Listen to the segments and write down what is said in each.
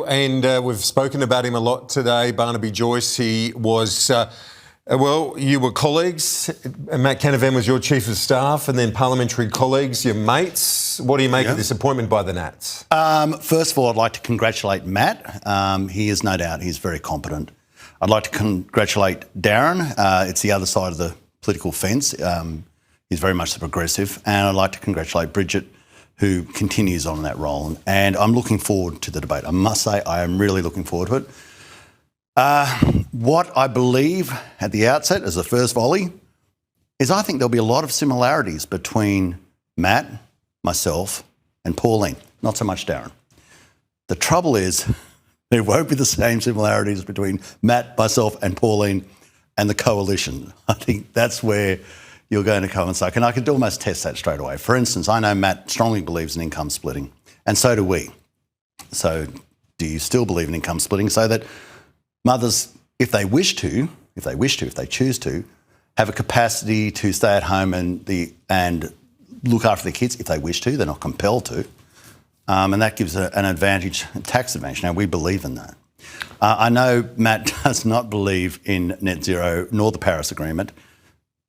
And we've spoken about him a lot today, Barnaby Joyce. He was, you were colleagues. Matt Canavan was your chief of staff, and then parliamentary colleagues, your mates. What do you make of this appointment by the Nats? First of all, I'd like to congratulate Matt. He is no doubt, he's very competent. I'd like to congratulate Darren. It's the other side of the political fence. He's very much the progressive. And I'd like to congratulate Bridget, who continues on in that role. And I'm looking forward to the debate. I must say, I am really looking forward to it. What I believe at the outset, as the first volley, is I think there'll be a lot of similarities between Matt, myself, and Pauline. Not so much Darren. The trouble is, there won't be the same similarities between Matt, myself, and Pauline and the coalition. I think that's where you're going to come and suck. And I could almost test that straight away. For instance, I know Matt strongly believes in income splitting, and so do we. So do you still believe in income splitting so that mothers, if they choose to, have a capacity to stay at home and look after their kids if they wish to, they're not compelled to. And that gives an advantage, a tax advantage. Now, we believe in that. I know Matt does not believe in net zero nor the Paris Agreement.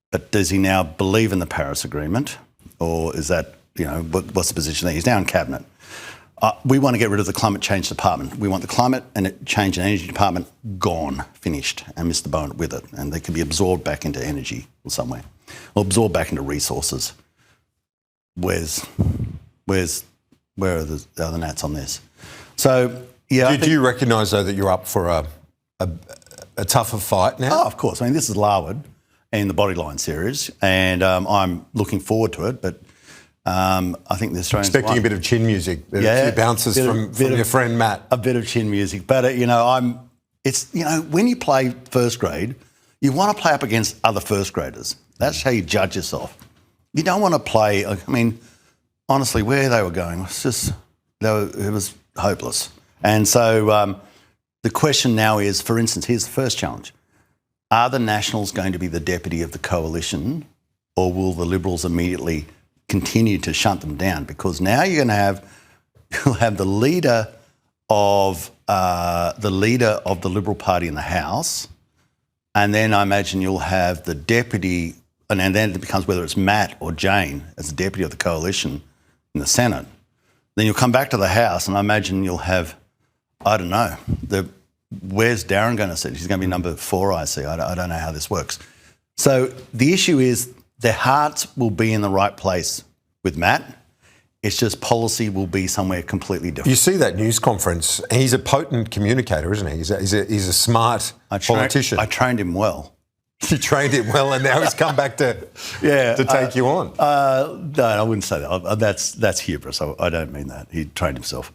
But does he now believe in the Paris Agreement? Or is that, what's the position there? He's now in Cabinet. We want to get rid of the Climate Change Department. We want the Climate and Change and Energy Department gone, finished, and Mr Bowen with it. And they can be absorbed back into energy or somewhere, or absorbed back into resources. Where are the other Nats on this? So, yeah. Do you recognise, though, that you're up for a tougher fight now? Oh, of course. I mean, this is Larwood in the Bodyline series, and I'm looking forward to it. But I think the Australians expecting a bit of chin music, a few bounces from your friend Matt. A bit of chin music, but when you play first grade, you want to play up against other first graders. That's how you judge yourself. You don't want to play. I mean, honestly, where they were going was just it was hopeless. And so the question now is, for instance, here's the first challenge. Are the Nationals going to be the deputy of the coalition, or will the Liberals immediately continue to shunt them down? Because now you'll have the leader of the Liberal Party in the House, and then I imagine you'll have the deputy, and then it becomes whether it's Matt or Jane as the deputy of the coalition in the Senate. Then you'll come back to the House, and I imagine you'll have, I don't know, where's Darren going to sit? He's going to be number 4, I see. I don't know how this works. So the issue is their hearts will be in the right place with Matt. It's just policy will be somewhere completely different. You see that news conference. He's a potent communicator, isn't he? He's a smart politician. I trained him well. You trained him well, and now he's come back to take you on. No, I wouldn't say that. That's hubris. I don't mean that. He trained himself.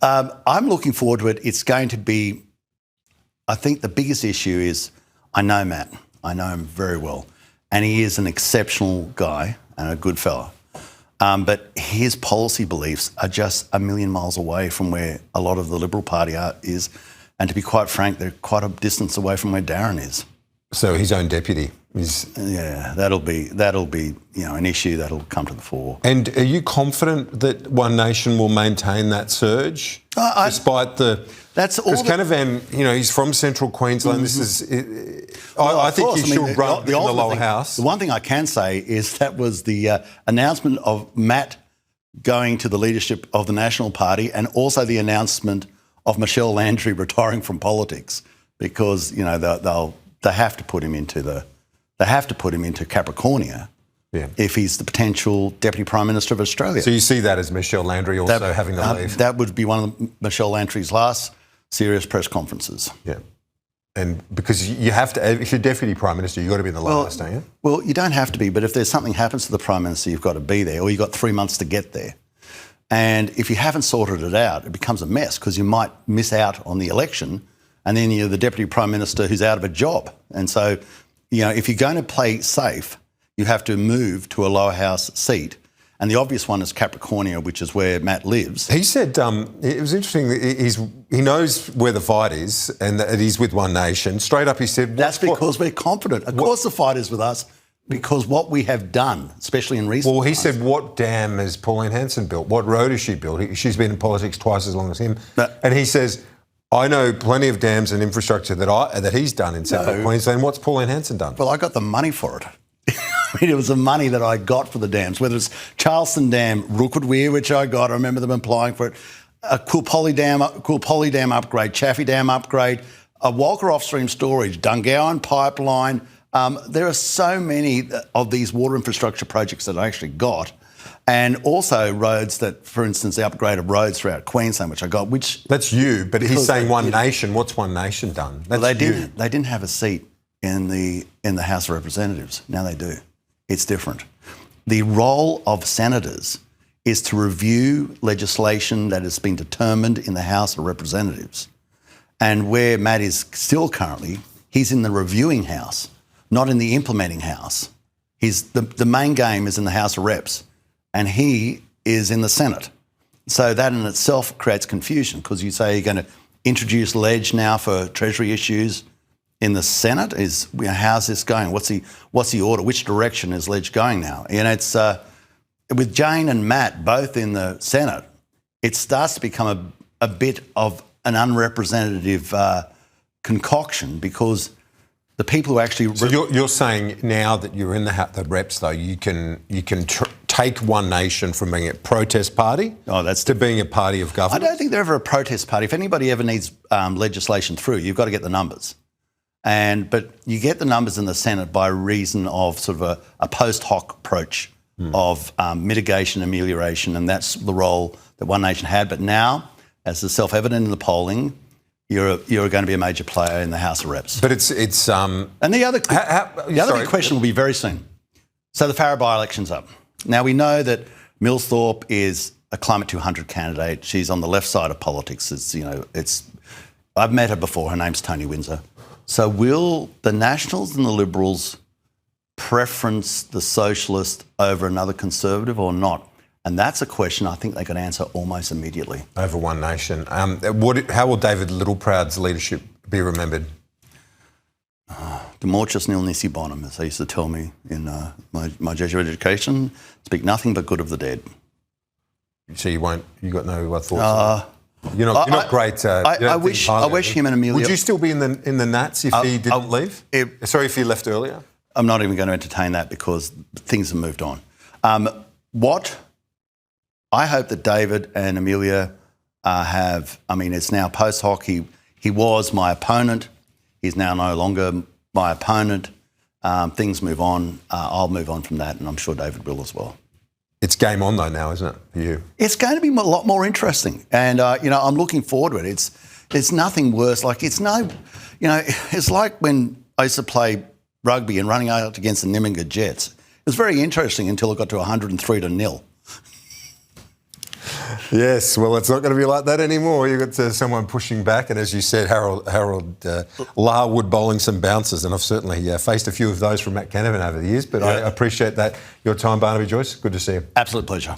I'm looking forward to it. It's going to be, I think the biggest issue is, I know Matt. I know him very well. And he is an exceptional guy and a good fella. But his policy beliefs are just a million miles away from where a lot of the Liberal Party is. And to be quite frank, they're quite a distance away from where Darren is. So his own deputy is... Yeah, that'll be an issue that'll come to the fore. And are you confident that One Nation will maintain that surge? Despite the... Because Canavan, he's from Central Queensland. This is... I think he should run in the lower house. The one thing I can say is that was the announcement of Matt going to the leadership of the National Party, and also the announcement of Michelle Landry retiring from politics, because, they have to put him into Capricornia. Yeah. If he's the potential Deputy Prime Minister of Australia. So you see that as Michelle Landry also having to leave? That would be one of Michelle Landry's last serious press conferences. Yeah. And because you have to, if you're Deputy Prime Minister, you've got to be in the last, don't you? Well, you don't have to be, but if there's something happens to the Prime Minister, you've got to be there, or you've got 3 months to get there. And if you haven't sorted it out, it becomes a mess, because you might miss out on the election, and then you're the Deputy Prime Minister who's out of a job. And so, if you're going to play safe, you have to move to a lower house seat. And the obvious one is Capricornia, which is where Matt lives. He said, it was interesting, he knows where the fight is, and that he's with One Nation. Straight up he said... That's because we're confident. Of course the fight is with us. Because what we have done, especially in recent Well, he times, said, what dam has Pauline Hanson built? What road has she built? She's been in politics twice as long as him. And he says, I know plenty of dams and infrastructure that he's done in South Queensland. What's Pauline Hanson done? Well, I got the money for it. I mean, it was the money that I got for the dams, whether it's Charleston Dam, Rookwood Weir, which I got. I remember them applying for it. A Coolpolly Dam upgrade, Chaffey Dam upgrade, a Walker off-stream storage, Dungowan pipeline. There are so many of these water infrastructure projects that I actually got. And also roads that, for instance, the upgrade of roads throughout Queensland, which I got, which... That's you, but he's saying One Nation. What's One Nation done? That's well, they didn't have a seat in the House of Representatives. Now they do. It's different. The role of senators is to review legislation that has been determined in the House of Representatives. And where Matt is still currently, he's in the reviewing house, not in the implementing house. The main game is in the House of Reps, and he is in the Senate. So that in itself creates confusion, because you say you're going to introduce ledge now for Treasury issues in the Senate. How's this going? What's the order? Which direction is ledge going now? And it's with Jane and Matt both in the Senate, it starts to become a bit of an unrepresentative concoction, because the people who actually... So you're saying now that you're in the reps, though, you can take One Nation from being a protest party to being a party of government? I don't think they're ever a protest party. If anybody ever needs legislation through, you've got to get the numbers. But you get the numbers in the Senate by reason of sort of a post hoc approach of mitigation, amelioration, and that's the role that One Nation had. But now, as is self-evident in the polling, you're going to be a major player in the House of Reps. But it's and the other big question will be very soon. So the Farrer by-election's up. Now we know that Millthorpe is a Climate 200 candidate. She's on the left side of politics. I've met her before. Her name's Tony Windsor. So will the Nationals and the Liberals preference the Socialist over another Conservative or not? And that's a question I think they could answer almost immediately. Over One Nation. How will David Littleproud's leadership be remembered? Demortius nil nisi bonum, as they used to tell me in my Jesuit education, speak nothing but good of the dead. So you got no thoughts? You're not great. I wish him and Amelia... Would you still be in the Nats if he didn't leave? Sorry if he left earlier? I'm not even going to entertain that, because things have moved on. I hope that David and Amelia it's now post hoc. He was my opponent. He's now no longer my opponent. Things move on. I'll move on from that, and I'm sure David will as well. It's game on, though, now, isn't it, for you? It's going to be a lot more interesting. And, I'm looking forward to it. It's nothing worse. It's like when I used to play rugby and running out against the Nimminga Jets. It was very interesting until it got to 103-0. Yes, well, it's not going to be like that anymore. You've got someone pushing back, and as you said, Harold Larwood bowling some bouncers, and I've certainly faced a few of those from Matt Canavan over the years, but I appreciate that. Your time, Barnaby Joyce, good to see you. Absolute pleasure.